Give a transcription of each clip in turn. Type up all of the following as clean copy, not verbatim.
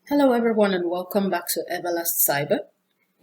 Hello everyone and welcome back to EverlastCyber.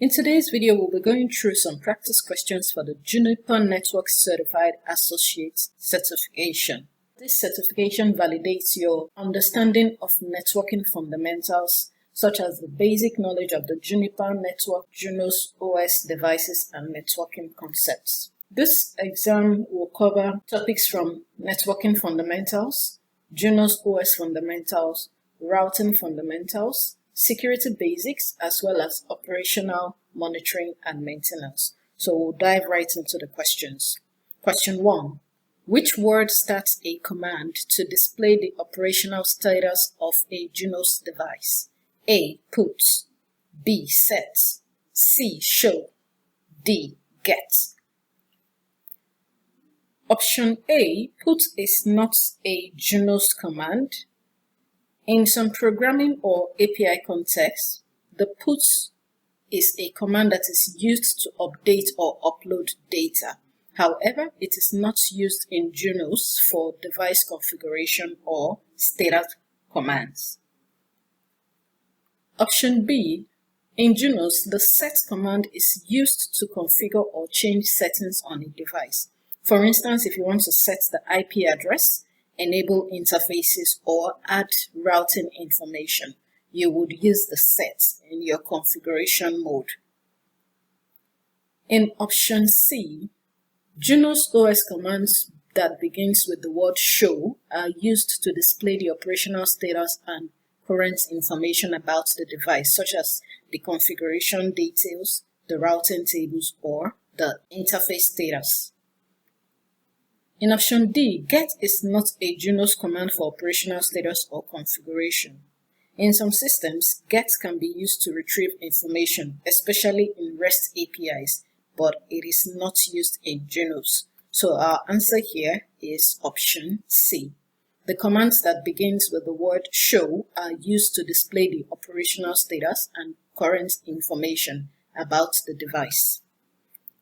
In today's video, we'll be going through some practice questions for the Juniper Network Certified Associate certification. This certification validates your understanding of networking fundamentals, such as the basic knowledge of the Juniper network, Junos OS devices, and networking concepts. This exam will cover topics from networking fundamentals, Junos OS fundamentals, routing fundamentals, security basics, as well as operational monitoring and maintenance. So we'll dive right into the questions. Question 1. Which word starts a command to display the operational status of a Junos device? A. Put, B. Set, C. Show, D. Get. Option A, put is not a Junos command. In some programming or API context, the put is a command that is used to update or upload data. However, it is not used in Junos for device configuration or status commands. Option B, in Junos, the set command is used to configure or change settings on a device. For instance, if you want to set the IP address, enable interfaces, or add routing information, you would use the set in your configuration mode. In option C, Junos OS commands that begins with the word show are used to display the operational status and current information about the device, such as the configuration details, the routing tables, or the interface status. In option D, get is not a Junos command for operational status or configuration. In some systems, get can be used to retrieve information, especially in REST APIs, but it is not used in Junos. So our answer here is option C. The commands that begins with the word show are used to display the operational status and current information about the device.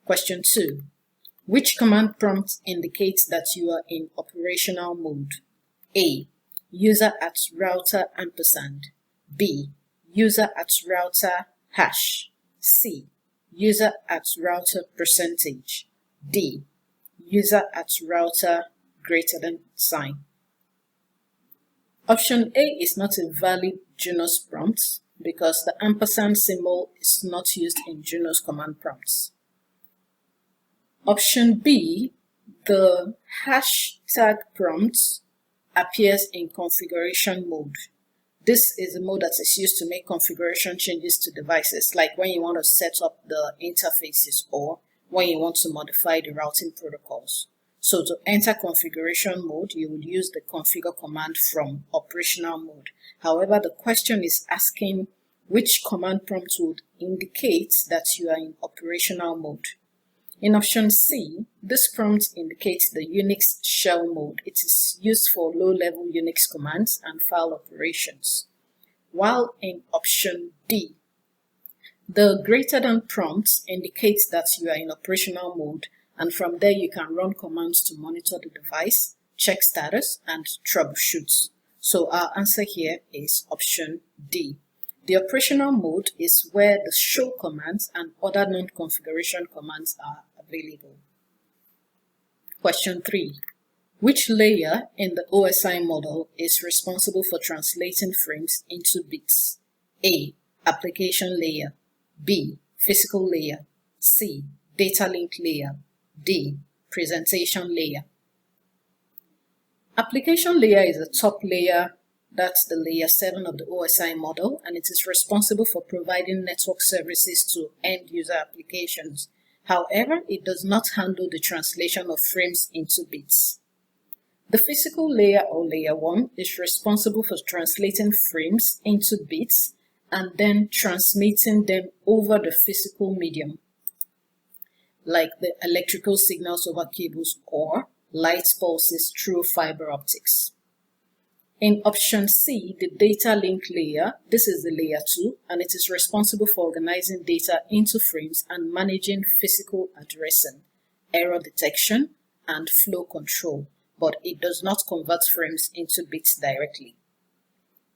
Question 2. Which command prompt indicates that you are in operational mode? A. User at router ampersand. B. User at router hash. C. User at router percentage. D. User at router greater than sign. Option A is not a valid Junos prompt because the ampersand symbol is not used in Junos command prompts. Option B, the hashtag prompt appears in configuration mode. This is the mode that is used to make configuration changes to devices, like when you want to set up the interfaces or when you want to modify the routing protocols. So to enter configuration mode, you would use the configure command from operational mode. However, the question is asking which command prompt would indicate that you are in operational mode. In option C, this prompt indicates the Unix shell mode. It is used for low-level Unix commands and file operations. While in option D, the greater than prompt indicates that you are in operational mode, and from there you can run commands to monitor the device, check status, and troubleshoot. So our answer here is option D. The operational mode is where the show commands and other non-configuration commands are available. Question 3. Which layer in the OSI model is responsible for translating frames into bits? A. Application layer. B. Physical layer. C. Data link layer. D. Presentation layer. Application layer is the top layer. That's the layer 7 of the OSI model, and it is responsible for providing network services to end-user applications. However, it does not handle the translation of frames into bits. The physical layer or layer 1 is responsible for translating frames into bits and then transmitting them over the physical medium, like the electrical signals over cables or light pulses through fiber optics. In option C, the data link layer, this is the layer 2, and it is responsible for organizing data into frames and managing physical addressing, error detection, and flow control, but it does not convert frames into bits directly.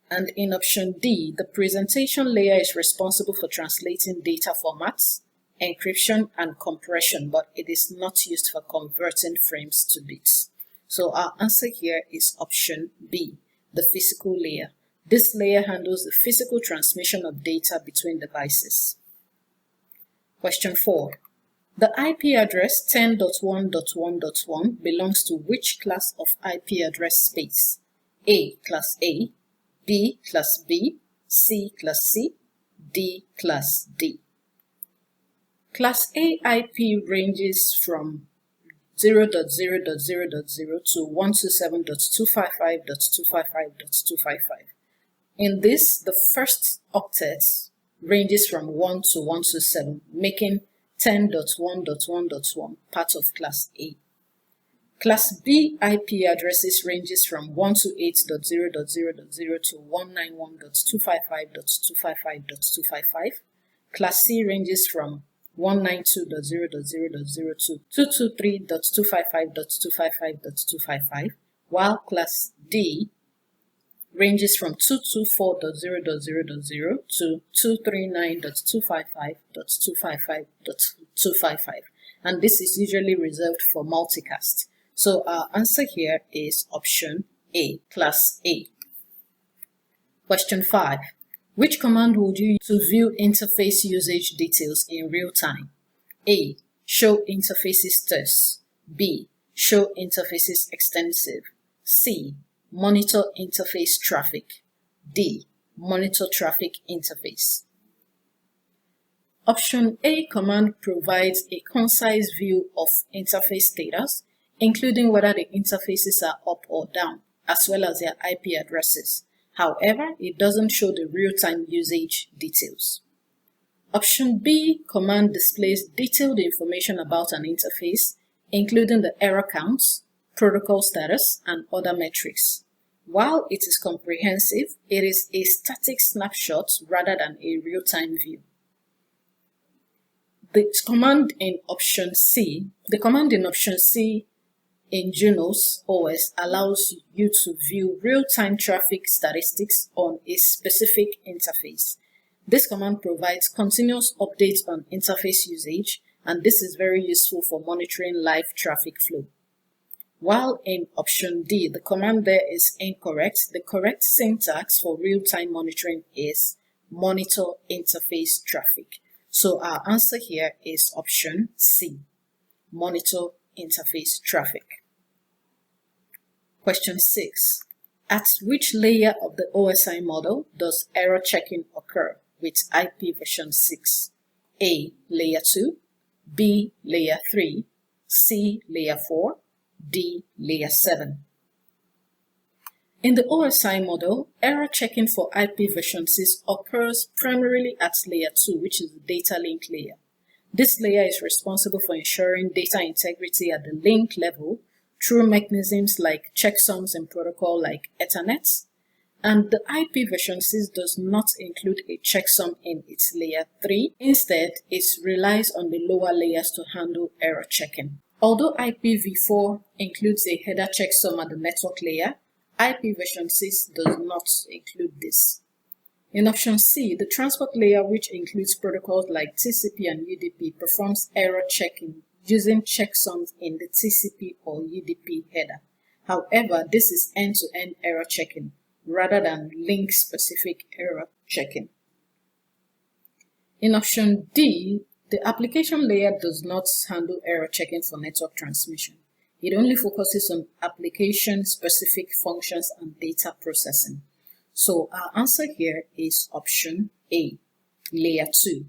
And in option D, the presentation layer is responsible for translating data formats, encryption, and compression, but it is not used for converting frames to bits. So our answer here is option B, the physical layer. This layer handles the physical transmission of data between devices. Question 4. The IP address 10.1.1.1 belongs to which class of IP address space? A, class A, B, class B, C, class C, D, class D. Class A IP ranges from 0.0.0.0 to 127.255.255.255. In this, the first octet ranges from 1 to 127, making 10.1.1.1 part of class A. Class B IP addresses ranges from 128.0.0.0 to 191.255.255.255. Class C ranges from 192.0.0.0 to 223.255.255.255, while Class D ranges from 224.0.0.0 to 239.255.255.255, and this is usually reserved for multicast. So our answer here is option A, class A. Question 5. Which command would you use to view interface usage details in real time? A. Show interfaces status. B. Show interfaces extensive. C. Monitor interface traffic. D. Monitor traffic interface. Option A command provides a concise view of interface status, including whether the interfaces are up or down, as well as their IP addresses. However, it doesn't show the real-time usage details. Option B command displays detailed information about an interface, including the error counts, protocol status, and other metrics. While it is comprehensive, it is a static snapshot rather than a real-time view. The command in option C in Junos OS allows you to view real-time traffic statistics on a specific interface. This command provides continuous updates on interface usage, and this is very useful for monitoring live traffic flow. While in option D, the command there is incorrect, the correct syntax for real-time monitoring is monitor interface traffic. So our answer here is option C, monitor interface traffic. Question 6. At which layer of the OSI model does error checking occur with IP version 6? A. Layer 2, B. Layer 3, C. Layer 4, D. Layer 7. In the OSI model, error checking for IP version 6 occurs primarily at layer 2, which is the data link layer. This layer is responsible for ensuring data integrity at the link level through mechanisms like checksums in protocol like Ethernet, and the IP version 6 does not include a checksum in its layer 3. Instead, it relies on the lower layers to handle error checking. Although IPv4 includes a header checksum at the network layer, IP version 6 does not include this. In option C, the transport layer, which includes protocols like TCP and UDP, performs error checking using checksums in the TCP or UDP header. However, this is end-to-end error checking rather than link-specific error checking. In option D, the application layer does not handle error checking for network transmission. It only focuses on application-specific functions and data processing. So our answer here is option A, layer 2.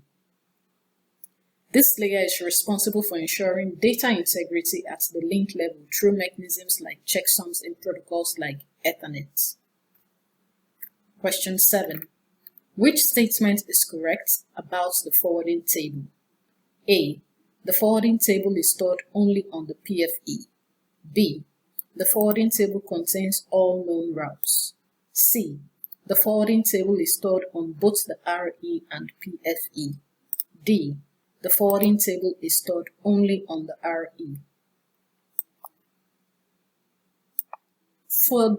This layer is responsible for ensuring data integrity at the link level through mechanisms like checksums in protocols like Ethernet. Question 7. Which statement is correct about the forwarding table? A. The forwarding table is stored only on the PFE. B. The forwarding table contains all known routes. C. The forwarding table is stored on both the RE and PFE. D. The forwarding table is stored only on the RE. For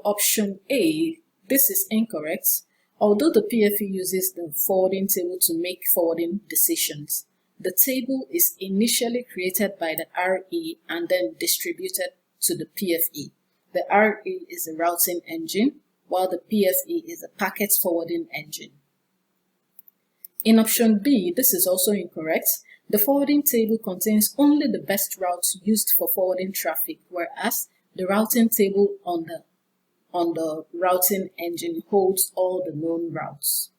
option A, This is incorrect. Although the PFE uses the forwarding table to make forwarding decisions, the table is initially created by the RE and then distributed to the PFE. The RE is the routing engine, while the PFE is the packet forwarding engine. In option B, this is also incorrect. The forwarding table contains only the best routes used for forwarding traffic, whereas the routing table on the routing engine holds all the known routes.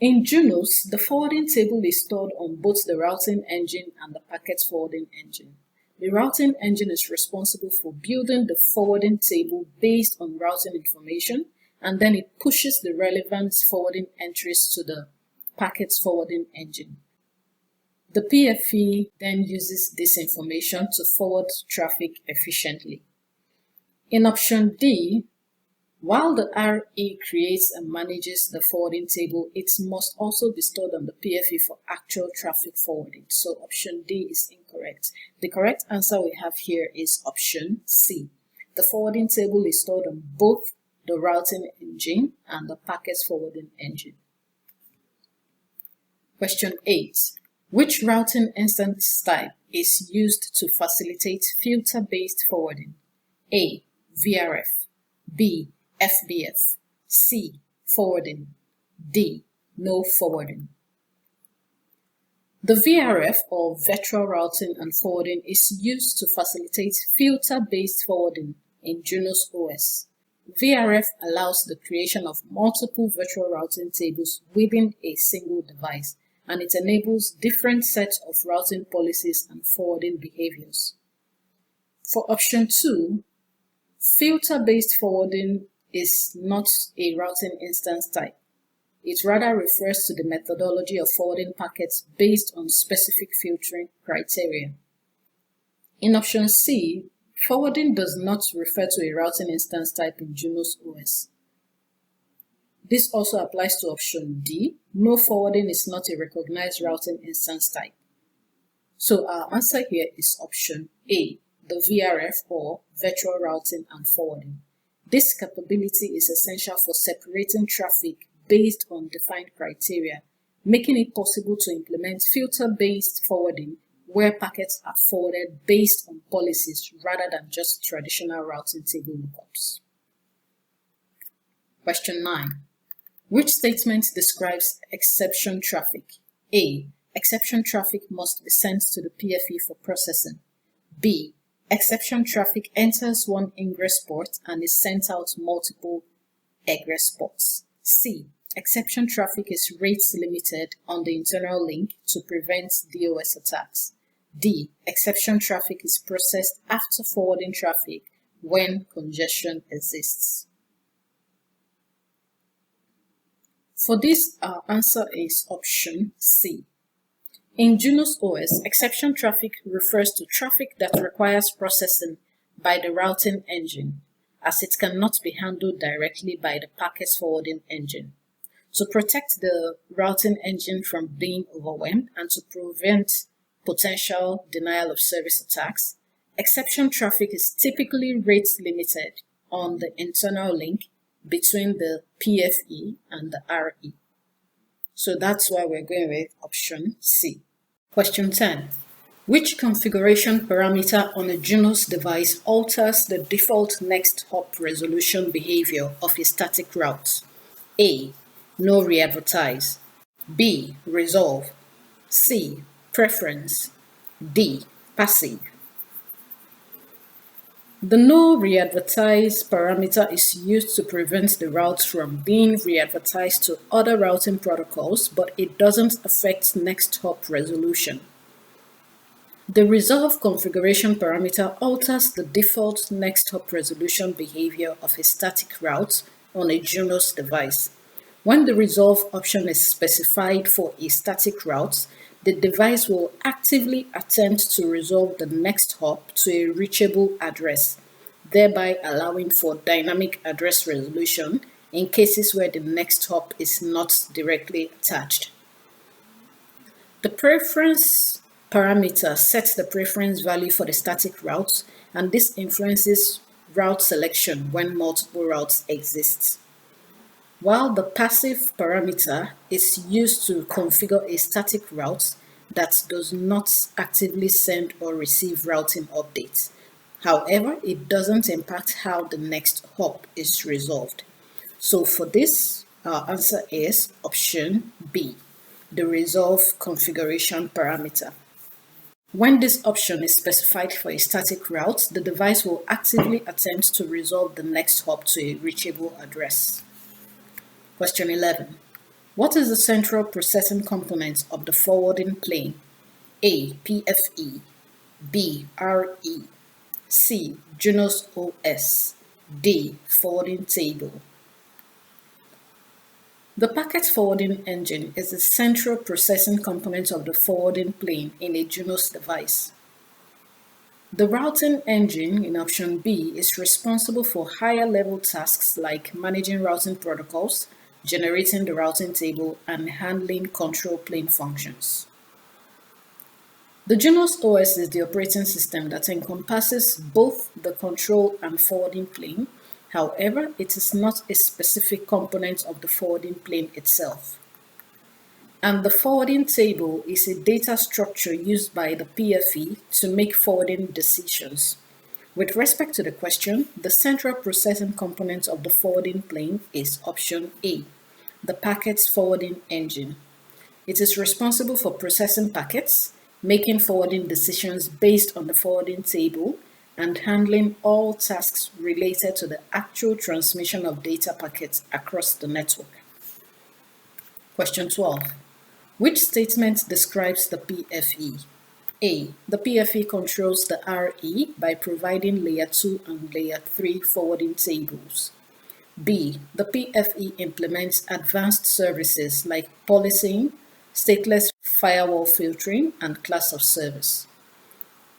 In Junos, the forwarding table is stored on both the routing engine and the packet forwarding engine. The routing engine is responsible for building the forwarding table based on routing information, and then it pushes the relevant forwarding entries to the packet forwarding engine. The PFE then uses this information to forward traffic efficiently. In option D, while the RE creates and manages the forwarding table, it must also be stored on the PFE for actual traffic forwarding. So option D is incorrect. The correct answer we have here is option C. The forwarding table is stored on both the routing engine and the packet forwarding engine. Question 8. Which routing instance type is used to facilitate filter-based forwarding? A. VRF. B. FBF. C. Forwarding. D. No forwarding. The VRF, or Virtual Routing and Forwarding, is used to facilitate filter-based forwarding in Junos OS. VRF allows the creation of multiple virtual routing tables within a single device, and it enables different sets of routing policies and forwarding behaviors. For option 2, filter-based forwarding is not a routing instance type. It rather refers to the methodology of forwarding packets based on specific filtering criteria. In option C, forwarding does not refer to a routing instance type in Junos OS. This also applies to option D. No forwarding is not a recognized routing instance type. So our answer here is option A, the VRF, or Virtual Routing and Forwarding. This capability is essential for separating traffic based on defined criteria, making it possible to implement filter-based forwarding where packets are forwarded based on policies rather than just traditional routing table lookups. Question 9. Which statement describes exception traffic? A. Exception traffic must be sent to the PFE for processing. B. Exception traffic enters one ingress port and is sent out multiple egress ports. C. Exception traffic is rate limited on the internal link to prevent DOS attacks. D. Exception traffic is processed after forwarding traffic when congestion exists. For this, our answer is option C. In Junos OS, exception traffic refers to traffic that requires processing by the routing engine, as it cannot be handled directly by the packet forwarding engine. To protect the routing engine from being overwhelmed and to prevent potential denial of service attacks, exception traffic is typically rate limited on the internal link between the PFE and the RE. So that's why we're going with option C. Question 10. Which configuration parameter on a Junos device alters the default next hop resolution behavior of a static route? A. No re-advertise. B. Resolve. C. Preference. D. Passive. The no re-advertise parameter is used to prevent the route from being re-advertised to other routing protocols, but it doesn't affect next hop resolution. The resolve configuration parameter alters the default next hop resolution behavior of a static route on a Junos device. When the resolve option is specified for a static route, the device will actively attempt to resolve the next hop to a reachable address, thereby allowing for dynamic address resolution in cases where the next hop is not directly attached. The preference parameter sets the preference value for the static route, and this influences route selection when multiple routes exist. While the passive parameter is used to configure a static route that does not actively send or receive routing updates. However, it doesn't impact how the next hop is resolved. So for this, our answer is option B, the resolve configuration parameter. When this option is specified for a static route, the device will actively attempt to resolve the next hop to a reachable address. Question 11. What is the central processing component of the forwarding plane? A. PFE, B. RE, C. Junos OS, D. Forwarding table. The packet forwarding engine is the central processing component of the forwarding plane in a Junos device. The routing engine in option B is responsible for higher level tasks like managing routing protocols, generating the routing table, and handling control plane functions. The Junos OS is the operating system that encompasses both the control and forwarding plane. However, it is not a specific component of the forwarding plane itself. And the forwarding table is a data structure used by the PFE to make forwarding decisions. With respect to the question, the central processing component of the forwarding plane is option A, the packets forwarding engine. It is responsible for processing packets, making forwarding decisions based on the forwarding table, and handling all tasks related to the actual transmission of data packets across the network. Question 12. Which statement describes the PFE? A. The PFE controls the RE by providing layer 2 and layer 3 forwarding tables. B. The PFE implements advanced services like policing, stateless firewall filtering, and class of service.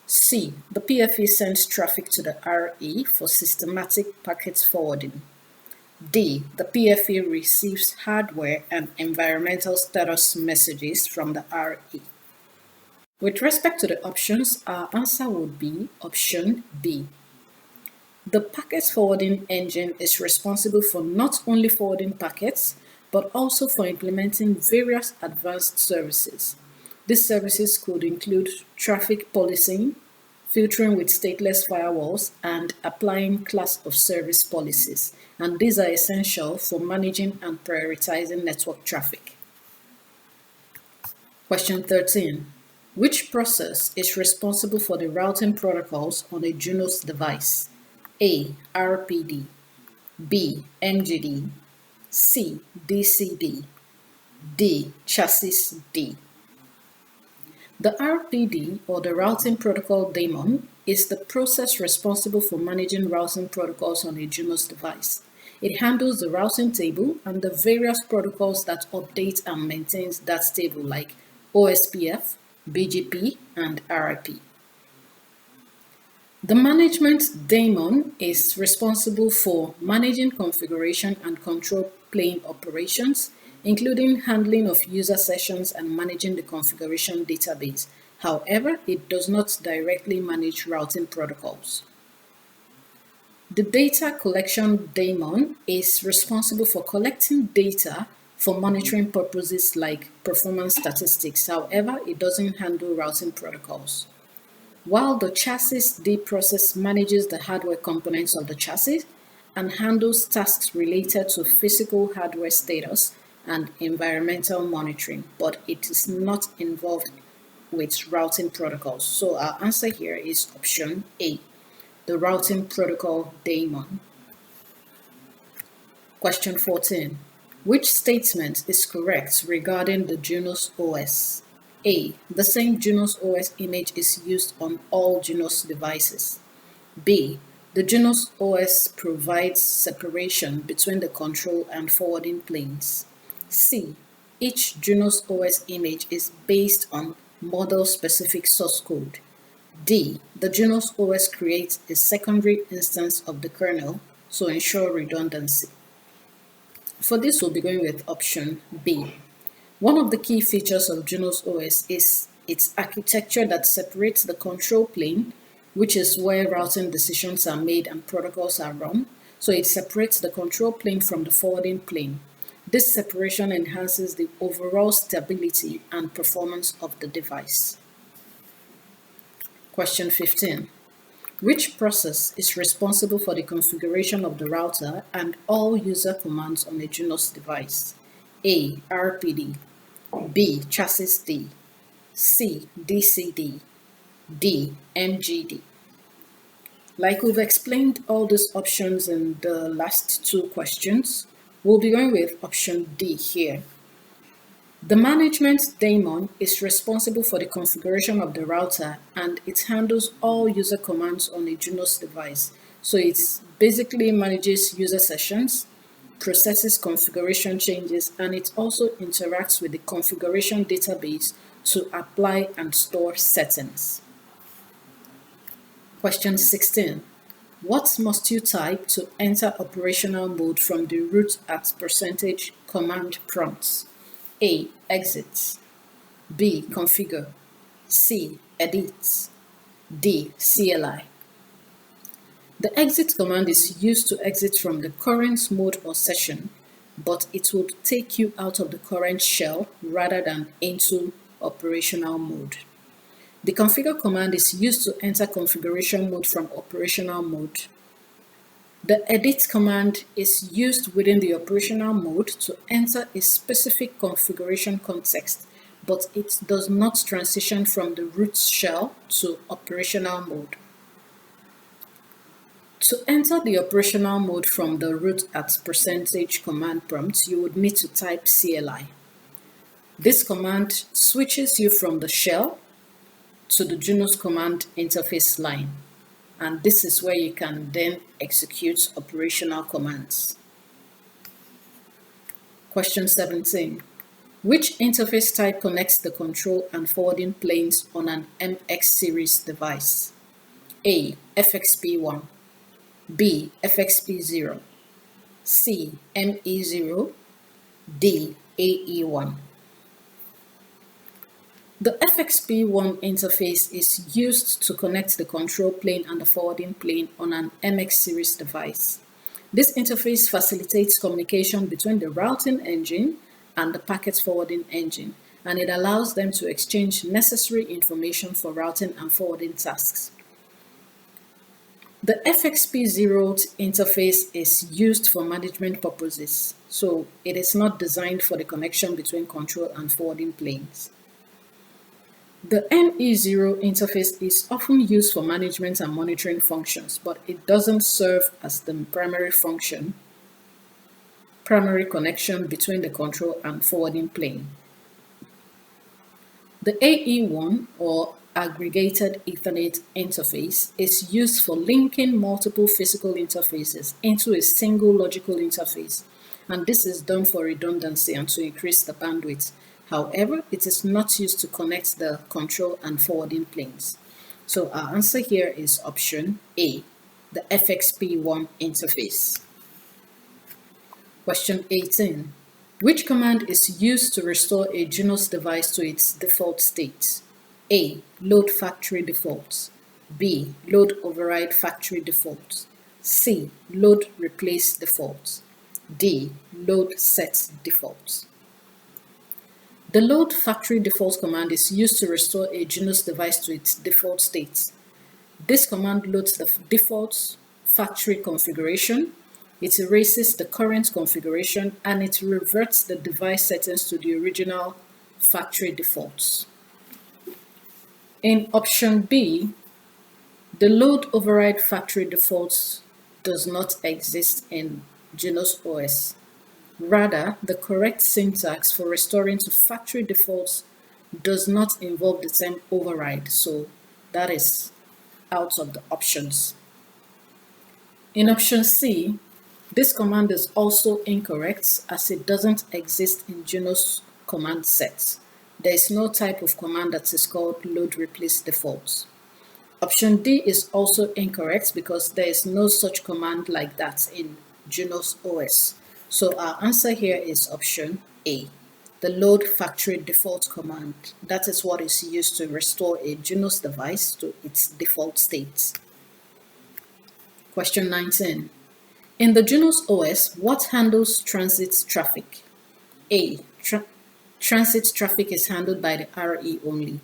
C. The PFE sends traffic to the RE for systematic packet forwarding. D. The PFE receives hardware and environmental status messages from the RE. With respect to the options, our answer would be option B. The packet forwarding engine is responsible for not only forwarding packets, but also for implementing various advanced services. These services could include traffic policing, filtering with stateless firewalls, and applying class of service policies. And these are essential for managing and prioritizing network traffic. Question 13. Which process is responsible for the routing protocols on a Junos device? A. RPD, B. MGD, C. DCD, D. Chassis D. The RPD, or the Routing Protocol Daemon, is the process responsible for managing routing protocols on a Junos device. It handles the routing table and the various protocols that update and maintains that table like OSPF, BGP, and RIP. The management daemon is responsible for managing configuration and control plane operations, including handling of user sessions and managing the configuration database. However, it does not directly manage routing protocols. The data collection daemon is responsible for collecting data for monitoring purposes like performance statistics. However, it doesn't handle routing protocols. While the chassis D process manages the hardware components of the chassis and handles tasks related to physical hardware status and environmental monitoring, but it is not involved with routing protocols. So our answer here is option A, the routing protocol daemon. Question 14. Which statement is correct regarding the Junos OS? A. The same Junos OS image is used on all Junos devices. B. The Junos OS provides separation between the control and forwarding planes. C. Each Junos OS image is based on model-specific source code. D. The Junos OS creates a secondary instance of the kernel to ensure redundancy. For this, we'll be going with option B. One of the key features of Junos OS is its architecture that separates the control plane which is where routing decisions are made and protocols are run. So it separates the control plane from the forwarding plane. This separation enhances the overall stability and performance of the device. Question 15. Which process is responsible for the configuration of the router and all user commands on a Junos device? A. RPD, B. Chassis D, C. DCD, D. MGD. Like we've explained all these options in the last two questions, we'll be going with option D here. The management daemon is responsible for the configuration of the router and it handles all user commands on a Junos device. So it basically manages user sessions, processes configuration changes, and it also interacts with the configuration database to apply and store settings. Question 16. What must you type to enter operational mode from the root at percentage command prompts? A. Exit, B. Configure, C. Edit, D. CLI. The exit command is used to exit from the current mode or session, but it will take you out of the current shell rather than into operational mode. The configure command is used to enter configuration mode from operational mode. The edit command is used within the operational mode to enter a specific configuration context, but it does not transition from the root shell to operational mode. To enter the operational mode from the root at percentage command prompt, you would need to type CLI. This command switches you from the shell to the Junos command interface line. And this is where you can then execute operational commands. Question 17. Which interface type connects the control and forwarding planes on an MX series device? A. FXP1, B. FXP0, C. ME0, D. AE1. The FXP1 interface is used to connect the control plane and the forwarding plane on an MX series device. This interface facilitates communication between the routing engine and the packet forwarding engine, and it allows them to exchange necessary information for routing and forwarding tasks. The FXP0 interface is used for management purposes, so it is not designed for the connection between control and forwarding planes. The ME0 interface is often used for management and monitoring functions, but it doesn't serve as the primary connection between the control and forwarding plane. The AE1 or Aggregated Ethernet interface is used for linking multiple physical interfaces into a single logical interface, and this is done for redundancy and to increase the bandwidth. However, it is not used to connect the control and forwarding planes. So our answer here is option A, the FXP1 interface. Question 18. Which command is used to restore a Junos device to its default state? A. Load factory defaults, B. Load override factory defaults, C. Load replace defaults, D. Load set defaults. The load factory defaults command is used to restore a Junos device to its default state. This command loads the default factory configuration, it erases the current configuration, and it reverts the device settings to the original factory defaults. In option B, the load override factory defaults does not exist in Junos OS. Rather, the correct syntax for restoring to factory defaults does not involve the term override, so that is out of the options. In option C, this command is also incorrect as it doesn't exist in Junos command set. There is no type of command that is called load replace defaults. Option D is also incorrect because there is no such command like that in Junos OS. So our answer here is option A. the load factory default command. That is what is used to restore a Junos device to its default state. Question 19. In the Junos OS, what handles transit traffic? A. Transit traffic is handled by the RE only.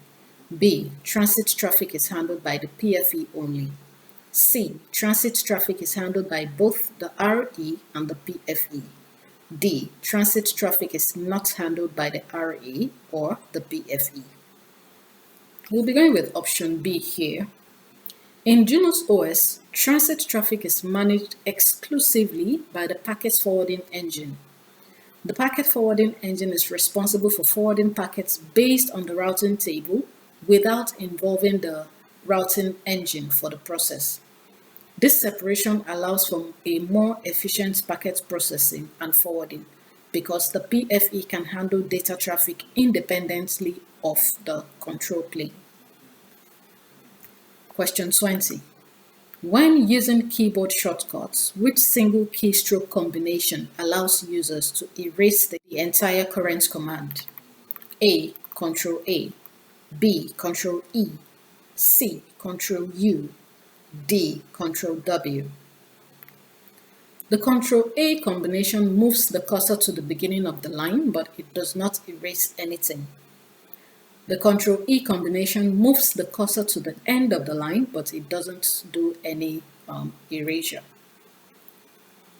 B. Transit traffic is handled by the PFE only. C. Transit traffic is handled by both the RE and the PFE. D. Transit traffic is not handled by the RE or the PFE. We'll be going with option B here. In Junos OS, transit traffic is managed exclusively by the packet forwarding engine. The packet forwarding engine is responsible for forwarding packets based on the routing table without involving the routing engine for the process. This separation allows for a more efficient packet processing and forwarding because the PFE can handle data traffic independently of the control plane. Question 20. When using keyboard shortcuts, which single keystroke combination allows users to erase the entire current command? A. Ctrl-A, B. Ctrl-E, C. Ctrl-U, D. Ctrl-W. The Ctrl-A combination moves the cursor to the beginning of the line, but it does not erase anything. The Ctrl-E combination moves the cursor to the end of the line, but it doesn't do any erasure.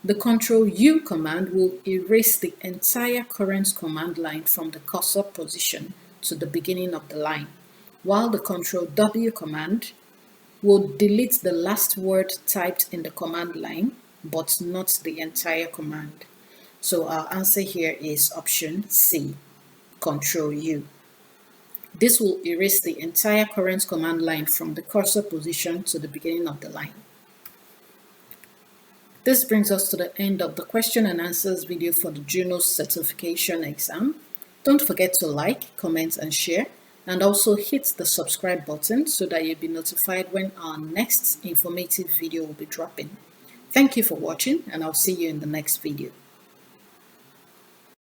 The Ctrl-U command will erase the entire current command line from the cursor position to the beginning of the line, while the Ctrl-W command will delete the last word typed in the command line, but not the entire command. So our answer here is option C, Ctrl-U. This will erase the entire current command line from the cursor position to the beginning of the line. This brings us to the end of the question and answers video for the Junos certification exam. Don't forget to like, comment, and share, and also hit the subscribe button so that you'll be notified when our next informative video will be dropping. Thank you for watching, and I'll see you in the next video.